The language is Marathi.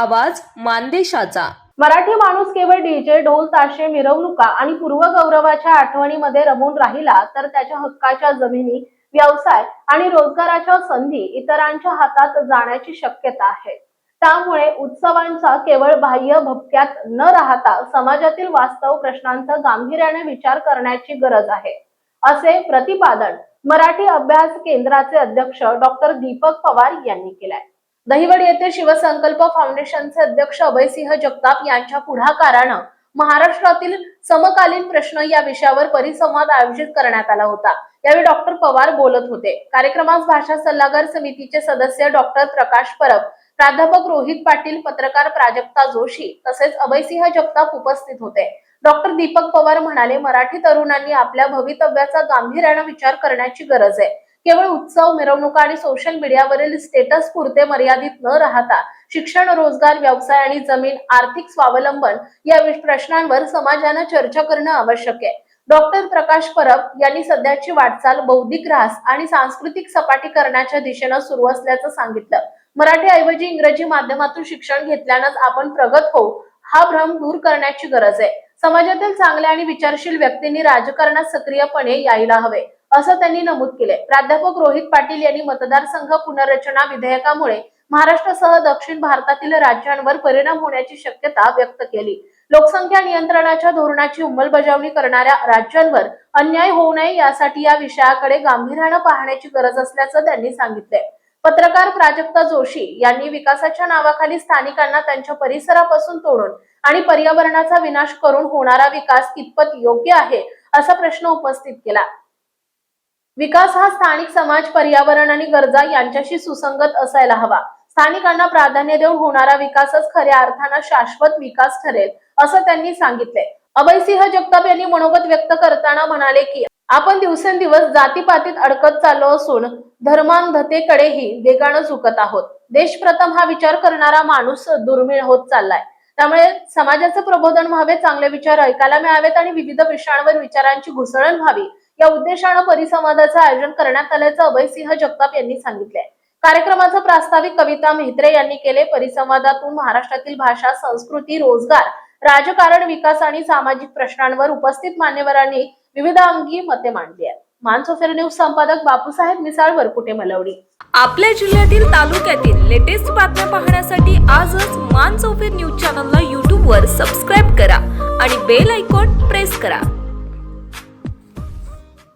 आवाज मानदेशाचा। मराठी माणूस केवळ डीजे, ढोल ताशे, मिरवणुका आणि पूर्वगौरवाच्या आठवणीमध्ये रमून राहिला तर त्याच्या हक्काच्या जमिनी, व्यवसाय आणि रोजगाराच्या संधी इतरांच्या हातात जाण्याची शक्यता आहे। त्यामुळे उत्सवांचा केवळ बाह्य भपक्यात न राहता समाजातील वास्तव प्रश्नांचा गांभीर्याने विचार करण्याची गरज आहे, असे प्रतिपादन मराठी अभ्यास केंद्राचे अध्यक्ष डॉक्टर दीपक पवार यांनी केले। दहिवड येथे शिवसंकल्प फाउंडेशनचे अध्यक्ष अभयसिंह जगताप यांच्या पुढाकाराने महाराष्ट्रातील समकालीन प्रश्न या विषयावर परिसंवाद आयोजित करण्यात आला होता। यावेळी डॉक्टर पवार बोलत होते। कार्यक्रमास भाषा सल्लागार समितीचे सदस्य डॉक्टर प्रकाश परब, प्राध्यापक रोहित पाटील, पत्रकार प्राजक्ता जोशी तसेच अभयसिंह जगताप उपस्थित होते। डॉक्टर दीपक पवार म्हणाले, मराठी तरुणांनी आपल्या भवितव्याचा गांभीर्याने विचार करण्याची गरज आहे। केवळ उत्सव, मिरवणुका आणि सोशल मीडियावरील स्टेटस पुरते मर्यादित न राहता शिक्षण, रोजगार, व्यवसाय आणि जमीन, आर्थिक स्वावलंबन या प्रश्नांवर समाजाने चर्चा करणं आवश्यक आहे। डॉक्टर प्रकाश परब यांनी सध्याची वाटचाल बौद्धिक ऱ्हास आणि सांस्कृतिक सपाटी करण्याच्या दिशेने सुरू असल्याचं सांगितलं। मराठी ऐवजी इंग्रजी माध्यमातून शिक्षण घेतल्यानंच आपण प्रगत होऊ, हा भ्रम दूर करण्याची गरज आहे। समाजातील चांगल्या आणि विचारशील व्यक्तींनी राजकारणात सक्रियपणे यायला हवे, असं त्यांनी नमूद केले। प्राध्यापक रोहित पाटील यांनी मतदारसंघ पुनर्रचना विधेयकामुळे महाराष्ट्रासह दक्षिण भारतातील राज्यांवर परिणाम होण्याची शक्यता व्यक्त केली। लोकसंख्या नियंत्रणाच्या धोरणाची अंमलबजावणी करणाऱ्या राज्यांवर अन्याय होऊ नये यासाठी या विषयाकडे गांभीर्याने पाहण्याची गरज असल्याचं त्यांनी सांगितले। पत्रकार प्राजक्ता जोशी यांनी विकासाच्या नावाखाली स्थानिकांना त्यांच्या परिसरापासून तोडून आणि पर्यावरणाचा विनाश करून होणारा विकास कितपत योग्य आहे असा प्रश्न उपस्थित केला। विकास हा स्थानिक समाज, पर्यावरण आणि गरजा यांच्याशी सुसंगत असायला हवा। स्थानिकांना प्राधान्य देऊन होणारा विकासच खऱ्या अर्थाने शाश्वत विकास ठरेल, असं त्यांनी सांगितले। अभयसिंह जगताप यांनी मनोगत व्यक्त करताना म्हणाले की आपण दिवसेंदिवस जातीपातीत अडकत चाललो असून धर्मांधतेकडेही वेगाने झुकत आहोत। देश प्रथम हा विचार करणारा माणूस दुर्मिळ होत चाललाय। त्यामुळे समाजाचे प्रबोधन व्हावे, चांगले विचार ऐकायला मिळावेत आणि विविध विषयांवर विचारांची घुसळण व्हावी या उद्देशाने परिसंवादाचे आयोजन करण्यात आल्याचं अभयसिंह जगताप यांनी सांगितले। कार्यक्रमाचा प्रास्ताविक कविता मेहत्रे यांनी केले। परिसंवादातून महाराष्ट्रातील भाषा, संस्कृती, रोजगार, राजकारण, विकास आणि सामाजिक प्रश्नांवर उपस्थित मान्यवरांनी विविध अंगी मते मांडली आहेत। मानसोफर न्यूज संपादक बापूसाहेब मिसाळ, वरकुटे, मलवडी। आपल्या जिल्ह्यातील, तालुक्यातील लेटेस्ट बातम्या पाहण्यासाठी आजच मानसोफर न्यूज चॅनलला YouTube वर सबस्क्राईब करा आणि बेल आयकॉन प्रेस करा।